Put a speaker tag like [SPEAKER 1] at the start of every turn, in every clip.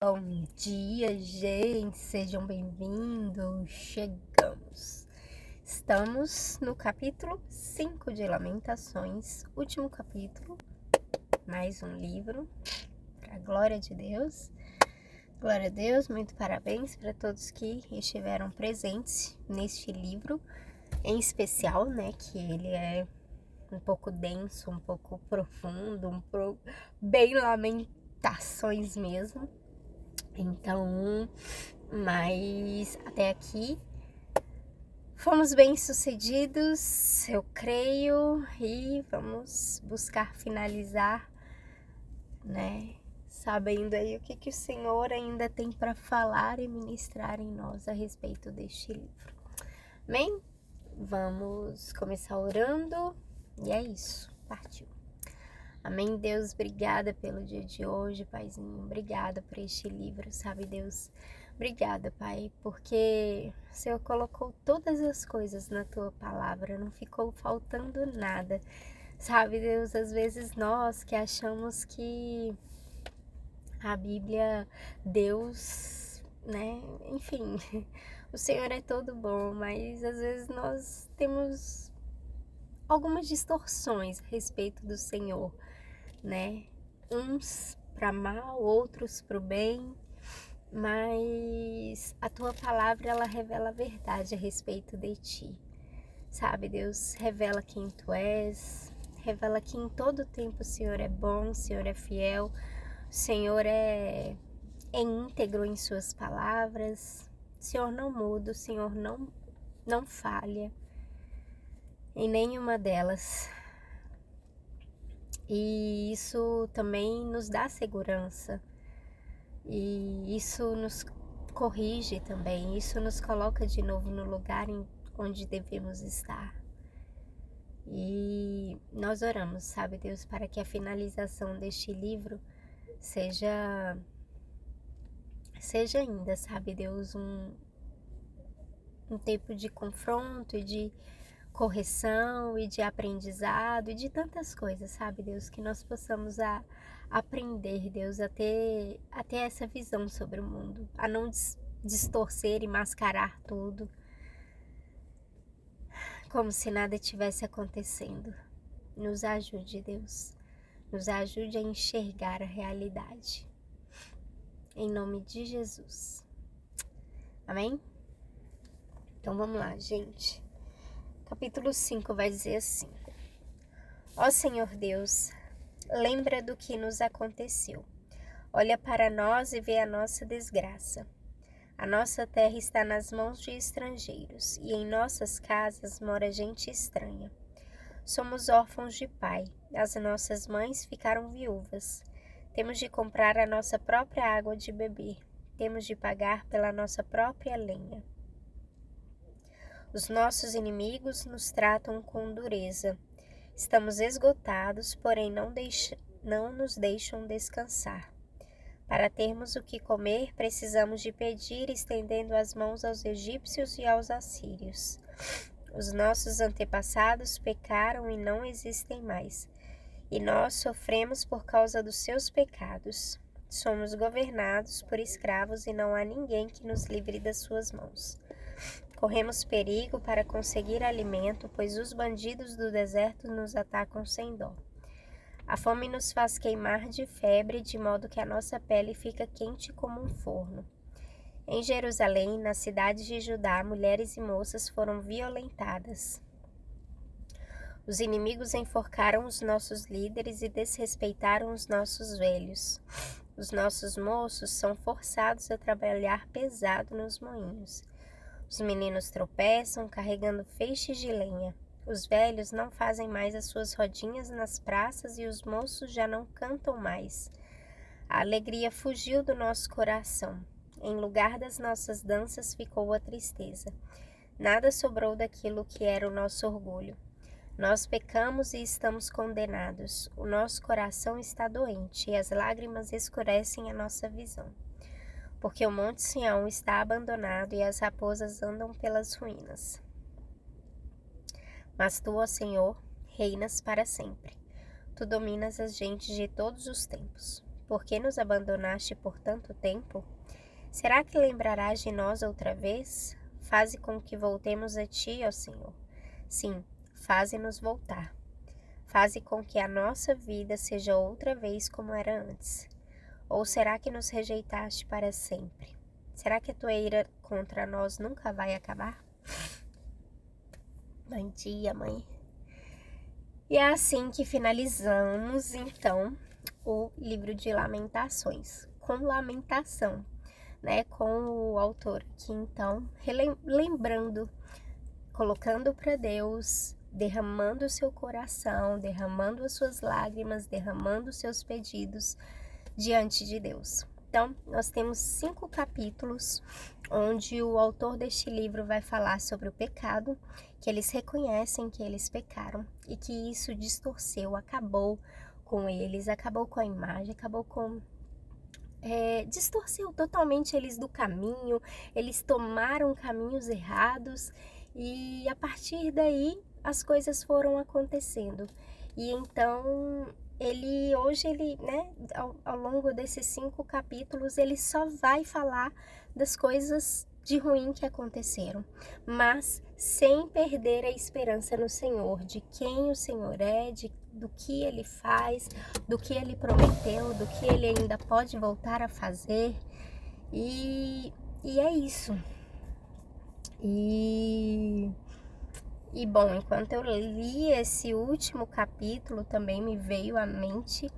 [SPEAKER 1] Bom dia, gente, sejam bem-vindos. Chegamos. Estamos no capítulo 5 de Lamentações, último capítulo, mais um livro, para a glória de Deus. Glória a Deus, muito parabéns para todos que estiveram presentes neste livro, em especial, né, que ele é um pouco denso, um pouco profundo, bem lamentações mesmo. Então, mas até aqui fomos bem sucedidos, eu creio, e vamos buscar finalizar, né? Sabendo aí o que o Senhor ainda tem para falar e ministrar em nós a respeito deste livro. Amém? Vamos começar orando e é isso, partiu. Amém, Deus, obrigada pelo dia de hoje, Paizinho, obrigada por este livro, sabe, Deus, obrigada, Pai, porque o Senhor colocou todas as coisas na Tua palavra, não ficou faltando nada, sabe, Deus, às vezes nós que achamos que a Bíblia, Deus, né, enfim, o Senhor é todo bom, mas às vezes nós temos algumas distorções a respeito do Senhor, né? Uns para mal, outros para o bem, mas a tua palavra ela revela a verdade a respeito de ti, sabe? Deus revela quem tu és, revela que em todo tempo o Senhor é bom, o Senhor é fiel, o Senhor é íntegro em suas palavras, o Senhor não muda, o Senhor não falha em nenhuma delas. E isso também nos dá segurança. E isso nos corrige também. Isso nos coloca de novo no lugar onde devemos estar. E nós oramos, sabe, Deus, para que a finalização deste livro seja ainda, sabe, Deus, um tempo de confronto e de correção e de aprendizado e de tantas coisas, sabe, Deus, que nós possamos aprender, Deus, a ter essa visão sobre o mundo, a não distorcer e mascarar tudo como se nada tivesse acontecendo. Nos ajude, Deus, nos ajude a enxergar a realidade, em nome de Jesus, amém? Então vamos lá, gente. Capítulo 5 vai dizer assim: Ó Senhor Deus, lembra do que nos aconteceu. Olha para nós e vê a nossa desgraça. A nossa terra está nas mãos de estrangeiros, e em nossas casas mora gente estranha. Somos órfãos de pai, as nossas mães ficaram viúvas. Temos de comprar a nossa própria água de beber, temos de pagar pela nossa própria lenha. Os nossos inimigos nos tratam com dureza. Estamos esgotados, porém não nos deixam descansar. Para termos o que comer, precisamos de pedir, estendendo as mãos aos egípcios e aos assírios. Os nossos antepassados pecaram e não existem mais, e nós sofremos por causa dos seus pecados. Somos governados por escravos e não há ninguém que nos livre das suas mãos. Corremos perigo para conseguir alimento, pois os bandidos do deserto nos atacam sem dó. A fome nos faz queimar de febre, de modo que a nossa pele fica quente como um forno. Em Jerusalém, na cidade de Judá, mulheres e moças foram violentadas. Os inimigos enforcaram os nossos líderes e desrespeitaram os nossos velhos. Os nossos moços são forçados a trabalhar pesado nos moinhos. Os meninos tropeçam, carregando feixes de lenha. Os velhos não fazem mais as suas rodinhas nas praças e os moços já não cantam mais. A alegria fugiu do nosso coração. Em lugar das nossas danças ficou a tristeza. Nada sobrou daquilo que era o nosso orgulho. Nós pecamos e estamos condenados. O nosso coração está doente e as lágrimas escurecem a nossa visão. Porque o Monte Sião está abandonado e as raposas andam pelas ruínas. Mas tu, ó Senhor, reinas para sempre. Tu dominas as gentes de todos os tempos. por que nos abandonaste por tanto tempo? Será que lembrarás de nós outra vez? Faze com que voltemos a ti, ó Senhor. Sim, faze-nos voltar. Faze com que a nossa vida seja outra vez como era antes. Ou será que nos rejeitaste para sempre? Será que a tua ira contra nós nunca vai acabar? Bom dia, mãe. E é assim que finalizamos, então, o livro de Lamentações, com lamentação, né? Com o autor aqui, então, lembrando, colocando para Deus, derramando o seu coração, derramando as suas lágrimas, derramando os seus pedidos diante de Deus. Então, nós temos 5 capítulos onde o autor deste livro vai falar sobre o pecado, que eles reconhecem que eles pecaram e que isso distorceu, acabou com eles, acabou com a imagem, acabou com... distorceu totalmente eles do caminho, eles tomaram caminhos errados e a partir daí as coisas foram acontecendo. E então... Hoje, né, ao longo desses 5 capítulos, ele só vai falar das coisas de ruim que aconteceram, mas sem perder a esperança no Senhor, de quem o Senhor é, do que ele faz, do que ele prometeu, do que ele ainda pode voltar a fazer, e é isso. E bom, enquanto eu li esse último capítulo, também me veio à mente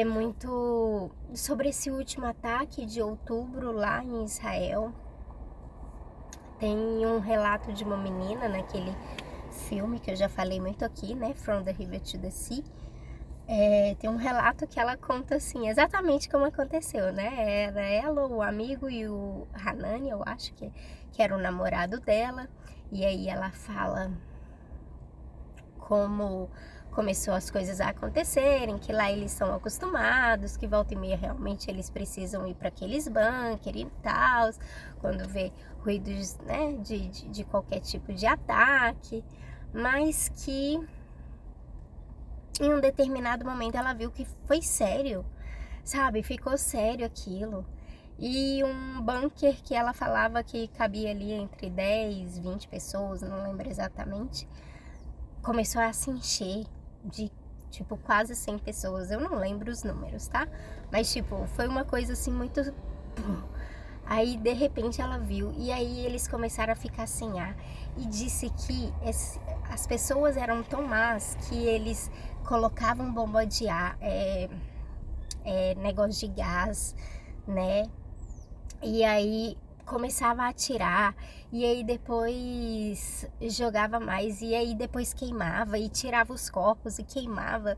[SPEAKER 1] muito sobre esse último ataque de outubro lá em Israel. Tem um relato de uma menina naquele filme que eu já falei muito aqui, né? From the River to the Sea. Tem um relato que ela conta assim, exatamente como aconteceu, né? Era ela, o amigo e o Hanani, eu acho que era o namorado dela. E aí ela fala como começou as coisas a acontecerem, que lá eles são acostumados, que volta e meia realmente eles precisam ir para aqueles bunkers e tal, quando vê ruídos, né, de qualquer tipo de ataque, mas que em um determinado momento ela viu que foi sério, sabe? Ficou sério aquilo. E um bunker que ela falava que cabia ali entre 10, 20 pessoas, não lembro exatamente, começou a se encher de, tipo, quase 100 pessoas. Eu não lembro os números, tá? Mas, tipo, foi uma coisa assim muito... Aí, de repente, ela viu e aí eles começaram a ficar sem ar. E disse que as pessoas eram tão más que eles colocavam bomba de ar, negócio de gás, né? E aí começava a atirar, e aí depois jogava mais, e aí depois queimava, e tirava os corpos e queimava.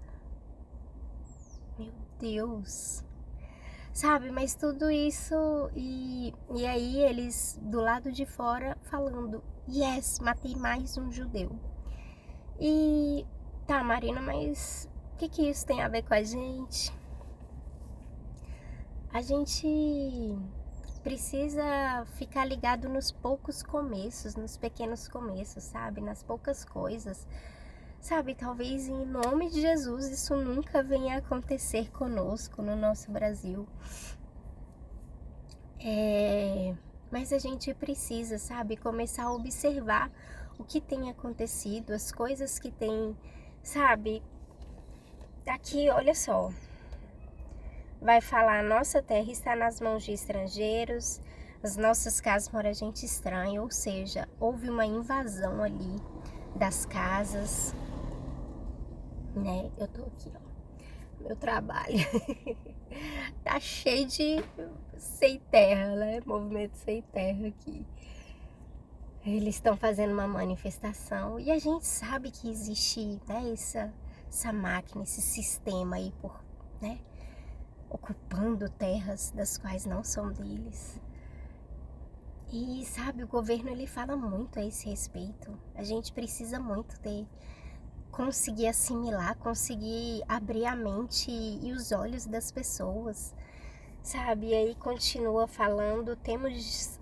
[SPEAKER 1] Meu Deus! Sabe, mas tudo isso, e aí eles do lado de fora falando, yes, matei mais um judeu. E tá, Marina, mas o que isso tem a ver com a gente? A gente precisa ficar ligado nos poucos começos, nos pequenos começos, sabe? Nas poucas coisas, sabe? Talvez em nome de Jesus isso nunca venha a acontecer conosco no nosso Brasil. Mas a gente precisa, sabe? Começar a observar o que tem acontecido, as coisas que tem, sabe? Aqui, olha só. Vai falar, nossa terra está nas mãos de estrangeiros, as nossas casas mora gente estranha, ou seja, houve uma invasão ali das casas, né? Eu tô aqui, ó, meu trabalho, tá cheio de sem terra, né? Movimento sem terra aqui. Eles estão fazendo uma manifestação e a gente sabe que existe, né, essa máquina, esse sistema aí por, né? Ocupando terras das quais não são deles. E sabe, o governo ele fala muito a esse respeito. A gente precisa muito conseguir assimilar, conseguir abrir a mente e os olhos das pessoas, sabe? E aí continua falando, temos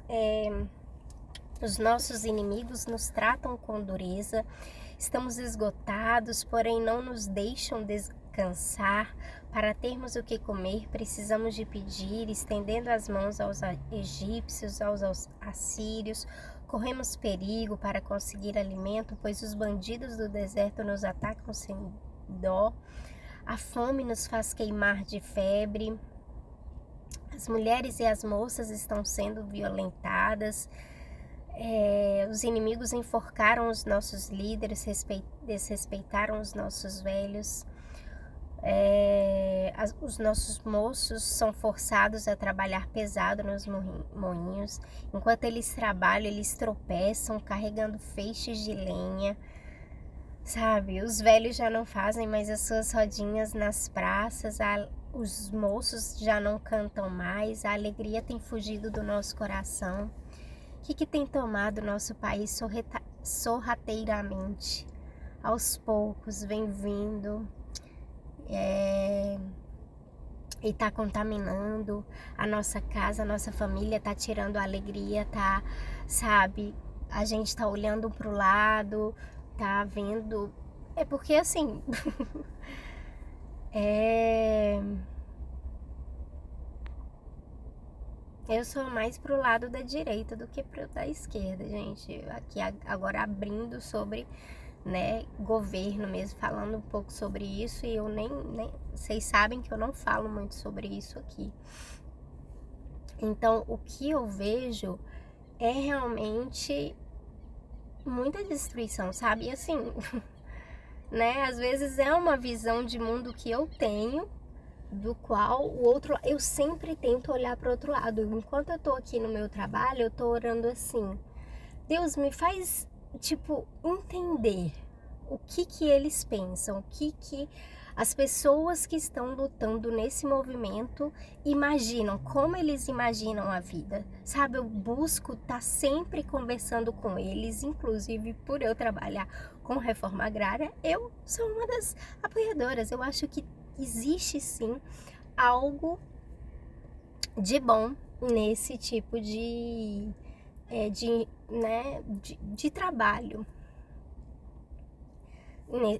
[SPEAKER 1] os nossos inimigos nos tratam com dureza, estamos esgotados, porém não nos deixam cansar, para termos o que comer, precisamos de pedir, estendendo as mãos aos egípcios, aos assírios. Corremos perigo para conseguir alimento, pois os bandidos do deserto nos atacam sem dó. A fome nos faz queimar de febre. As mulheres e as moças estão sendo violentadas. Os inimigos enforcaram os nossos líderes, desrespeitaram os nossos velhos. Os nossos moços são forçados a trabalhar pesado nos moinhos. Enquanto eles trabalham, eles tropeçam, carregando feixes de lenha. Sabe, os velhos já não fazem mais as suas rodinhas nas praças, os moços já não cantam mais, a alegria tem fugido do nosso coração. O que tem tomado nosso país sorrateiramente? Aos poucos vem vindo e está contaminando a nossa casa, a nossa família, está tirando a alegria, sabe? A gente está olhando para o lado, tá vendo. É porque assim eu sou mais pro lado da direita do que pro da esquerda, gente. Aqui agora abrindo sobre, né, governo mesmo, falando um pouco sobre isso, e eu nem vocês sabem que eu não falo muito sobre isso aqui. Então, o que eu vejo é realmente muita destruição, sabe? E assim, né, às vezes é uma visão de mundo que eu tenho, do qual o outro, eu sempre tento olhar para o outro lado. Enquanto eu tô aqui no meu trabalho, eu tô orando assim: Deus, me faz, tipo, entender o que eles pensam, o que as pessoas que estão lutando nesse movimento imaginam, como eles imaginam a vida, sabe? Eu busco estar sempre conversando com eles, inclusive por eu trabalhar com reforma agrária, eu sou uma das apoiadoras. Eu acho que existe sim algo de bom nesse tipo de trabalho,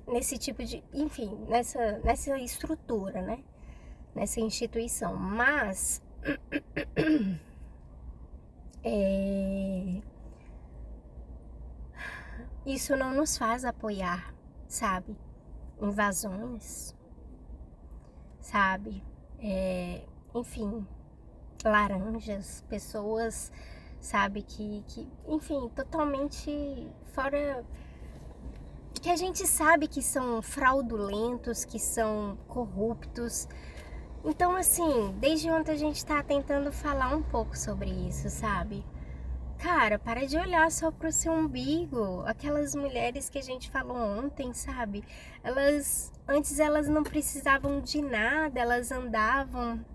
[SPEAKER 1] nesse tipo de, enfim, nessa estrutura, né? Nessa instituição. Mas isso não nos faz apoiar, sabe? Invasões, sabe? Enfim, laranjas, pessoas, sabe, que enfim, totalmente fora, que a gente sabe que são fraudulentos, que são corruptos. Então, assim, desde ontem a gente tá tentando falar um pouco sobre isso, sabe? Cara, para de olhar só pro seu umbigo. Aquelas mulheres que a gente falou ontem, sabe? Antes elas não precisavam de nada, elas andavam...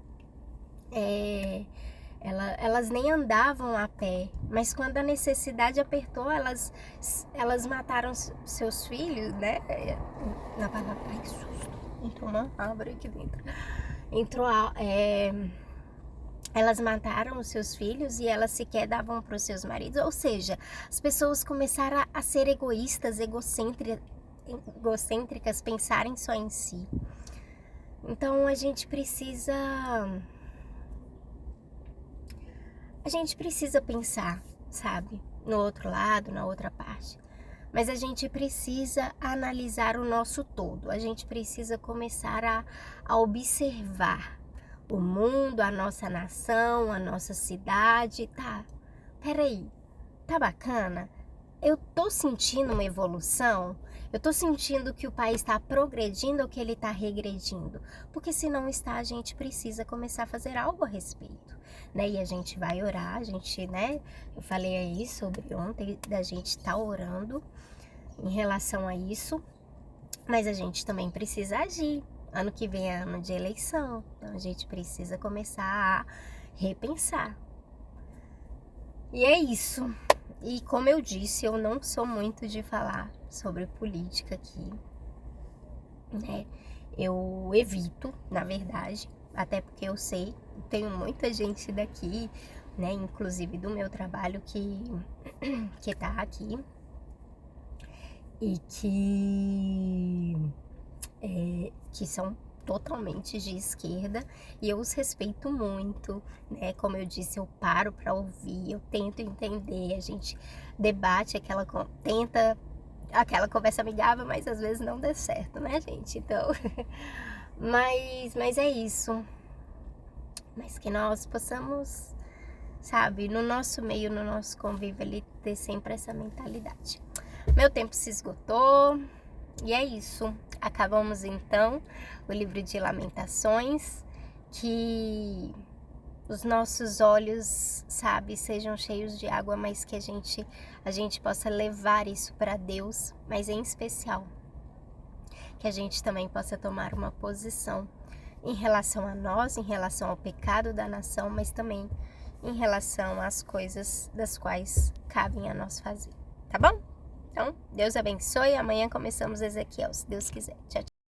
[SPEAKER 1] Elas nem andavam a pé, mas quando a necessidade apertou, elas mataram seus filhos, né? Na palavra, ai, que susto! Entrou uma árvore aqui dentro. Elas mataram os seus filhos e elas sequer davam para os seus maridos. Ou seja, as pessoas começaram a ser egoístas, egocêntricas, pensarem só em si. Então a gente precisa pensar, sabe, no outro lado, na outra parte. Mas a gente precisa analisar o nosso todo. A gente precisa começar a observar o mundo, a nossa nação, a nossa cidade. Peraí, tá bacana? Eu tô sentindo uma evolução? Eu tô sentindo que o país está progredindo ou que ele está regredindo? Porque se não está, a gente precisa começar a fazer algo a respeito, né? E a gente vai orar, a gente, né? Eu falei aí sobre ontem, da gente estar orando em relação a isso, mas a gente também precisa agir. Ano que vem é ano de eleição, então a gente precisa começar a repensar. E é isso. E como eu disse, eu não sou muito de falar sobre política aqui, né? Eu evito, na verdade, até porque eu sei, tenho muita gente daqui, né? Inclusive do meu trabalho que tá aqui e que são totalmente de esquerda, e eu os respeito muito, né? Como eu disse, eu paro para ouvir, eu tento entender, a gente debate tenta aquela conversa amigável, mas às vezes não dá certo, né, gente? Então, mas é isso. Mas que nós possamos, sabe, no nosso meio, no nosso convívio ali, ter sempre essa mentalidade. Meu tempo se esgotou. E é isso, acabamos então o livro de Lamentações, que os nossos olhos, sabe, sejam cheios de água, mas que a gente possa levar isso para Deus, mas em especial, que a gente também possa tomar uma posição em relação a nós, em relação ao pecado da nação, mas também em relação às coisas das quais cabem a nós fazer, tá bom? Então, Deus abençoe. Amanhã começamos Ezequiel, se Deus quiser. Tchau, tchau.